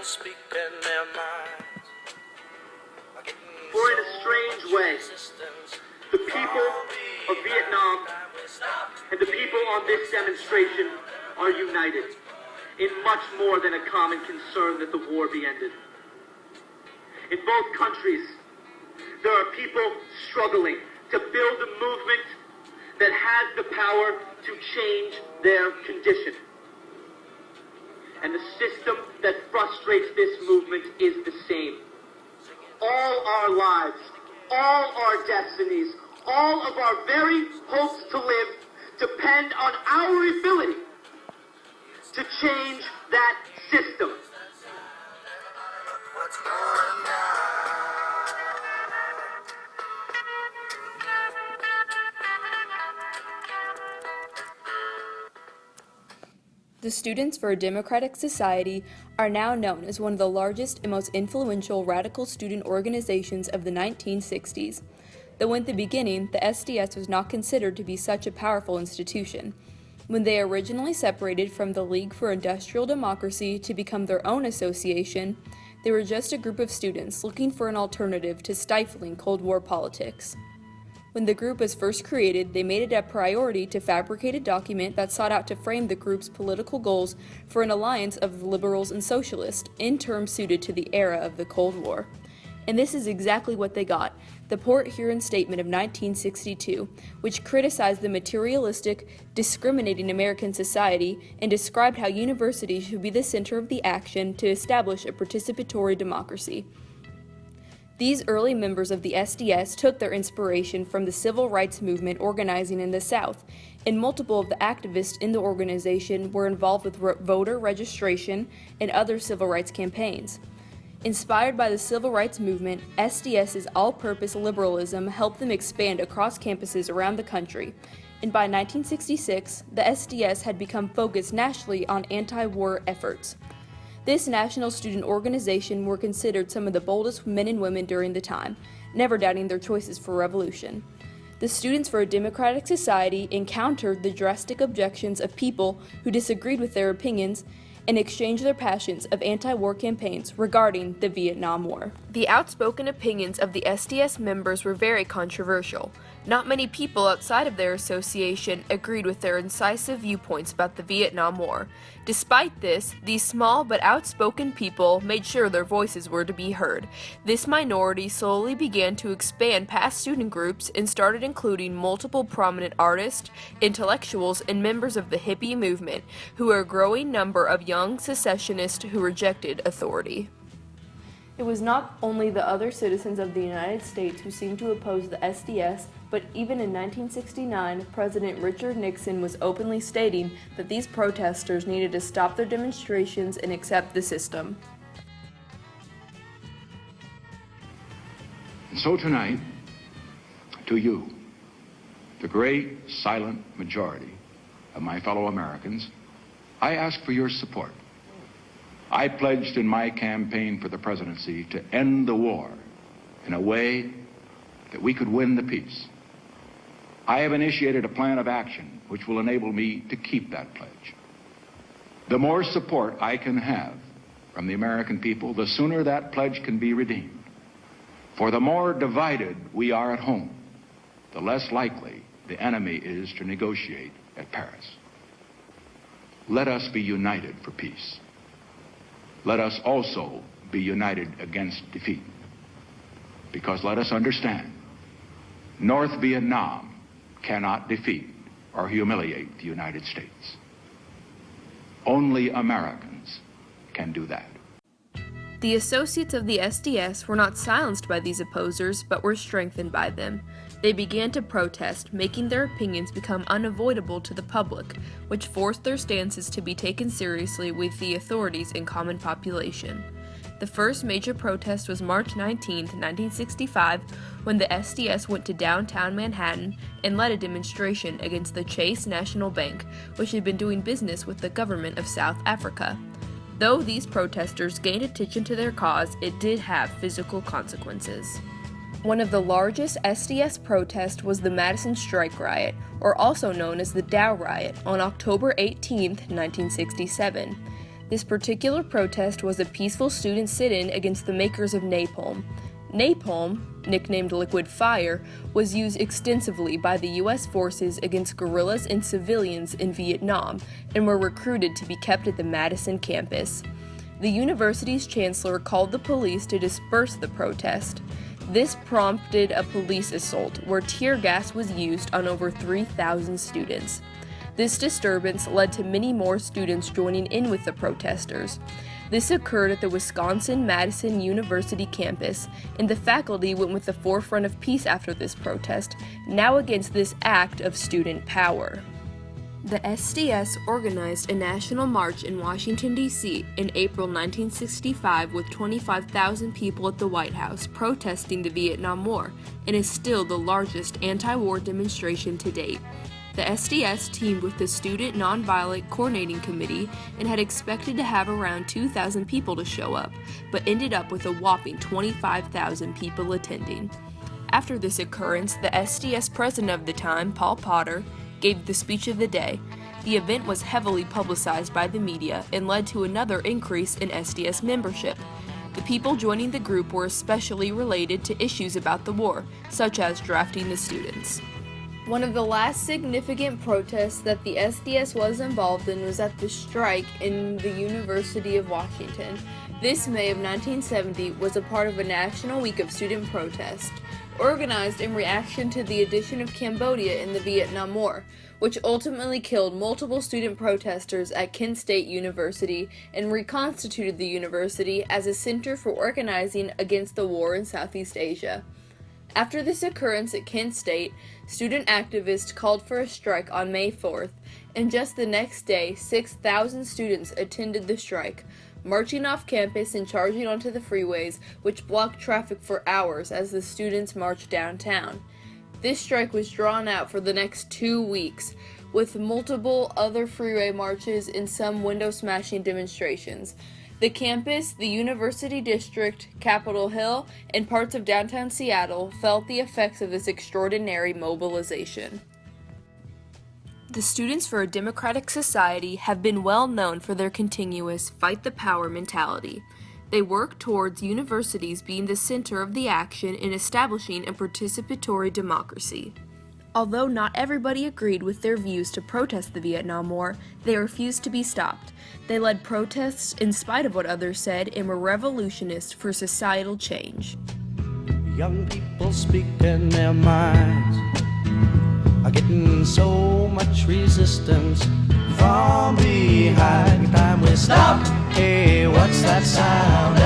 speaking their minds. For in a strange way, the people of Vietnam and the people on this demonstration are united in much more than a common concern that the war be ended. In both countries, there are people struggling to build a movement that has the power to change their condition. And the system that frustrates this movement is the same. All our lives, all our destinies, all of our very hopes to live depend on our ability to change that system. The Students for a Democratic Society are now known as one of the largest and most influential radical student organizations of the 1960s. Though in the beginning, the SDS was not considered to be such a powerful institution. When they originally separated from the League for Industrial Democracy to become their own association, they were just a group of students looking for an alternative to stifling Cold War politics. When the group was first created, they made it a priority to fabricate a document that sought out to frame the group's political goals for an alliance of liberals and socialists, in terms suited to the era of the Cold War. And this is exactly what they got, the Port Huron Statement of 1962, which criticized the materialistic, discriminating American society and described how universities should be the center of the action to establish a participatory democracy. These early members of the SDS took their inspiration from the civil rights movement organizing in the South, and multiple of the activists in the organization were involved with voter registration and other civil rights campaigns. Inspired by the civil rights movement, SDS's all-purpose liberalism helped them expand across campuses around the country, and by 1966, the SDS had become focused nationally on anti-war efforts. This national student organization were considered some of the boldest men and women during the time, never doubting their choices for revolution. The Students for a Democratic Society encountered the drastic objections of people who disagreed with their opinions and exchanged their passions of anti-war campaigns regarding the Vietnam War. The outspoken opinions of the SDS members were very controversial. Not many people outside of their association agreed with their incisive viewpoints about the Vietnam War. Despite this, these small but outspoken people made sure their voices were to be heard. This minority slowly began to expand past student groups and started including multiple prominent artists, intellectuals, and members of the hippie movement, who were a growing number of young secessionists who rejected authority. It was not only the other citizens of the United States who seemed to oppose the SDS, but even in 1969, President Richard Nixon was openly stating that these protesters needed to stop their demonstrations and accept the system. And so tonight, to you, the great silent majority of my fellow Americans, I ask for your support. I pledged in my campaign for the presidency to end the war in a way that we could win the peace. I have initiated a plan of action which will enable me to keep that pledge. The more support I can have from the American people, the sooner that pledge can be redeemed. For the more divided we are at home, the less likely the enemy is to negotiate at Paris. Let us be united for peace. Let us also be united against defeat. Because let us understand, North Vietnam cannot defeat or humiliate the United States. Only Americans can do that. The associates of the SDS were not silenced by these opposers, but were strengthened by them. They began to protest, making their opinions become unavoidable to the public, which forced their stances to be taken seriously with the authorities and common population. The first major protest was March 19, 1965, when the SDS went to downtown Manhattan and led a demonstration against the Chase National Bank, which had been doing business with the government of South Africa. Though these protesters gained attention to their cause, it did have physical consequences. One of the largest SDS protests was the Madison Strike Riot, or also known as the Dow Riot, on October 18, 1967. This particular protest was a peaceful student sit-in against the makers of napalm. Napalm, nicknamed liquid fire, was used extensively by the U.S. forces against guerrillas and civilians in Vietnam and were recruited to be kept at the Madison campus. The university's chancellor called the police to disperse the protest. This prompted a police assault where tear gas was used on over 3,000 students. This disturbance led to many more students joining in with the protesters. This occurred at the Wisconsin-Madison University campus, and the faculty went with the forefront of peace after this protest, now against this act of student power. The SDS organized a national march in Washington, D.C. in April 1965 with 25,000 people at the White House protesting the Vietnam War, and is still the largest anti-war demonstration to date. The SDS teamed with the Student Nonviolent Coordinating Committee and had expected to have around 2,000 people to show up, but ended up with a whopping 25,000 people attending. After this occurrence, the SDS president of the time, Paul Potter, gave the speech of the day. The event was heavily publicized by the media and led to another increase in SDS membership. The people joining the group were especially related to issues about the war, such as drafting the students. One of the last significant protests that the SDS was involved in was at the strike in the University of Washington. This May of 1970 was a part of a national week of student protest, organized in reaction to the addition of Cambodia in the Vietnam War, which ultimately killed multiple student protesters at Kent State University and reconstituted the university as a center for organizing against the war in Southeast Asia. After this occurrence at Kent State, student activists called for a strike on May 4th, and just the next day, 6,000 students attended the strike, marching off campus and charging onto the freeways, which blocked traffic for hours as the students marched downtown. This strike was drawn out for the next 2 weeks, with multiple other freeway marches and some window-smashing demonstrations. The campus, the University District, Capitol Hill, and parts of downtown Seattle felt the effects of this extraordinary mobilization. The Students for a Democratic Society have been well known for their continuous fight the power mentality. They work towards universities being the center of the action in establishing a participatory democracy. Although not everybody agreed with their views to protest the Vietnam War, they refused to be stopped. They led protests in spite of what others said and were revolutionists for societal change. Young people speaking their minds are getting so much resistance from behind. Time we stop. Hey, what's that sound?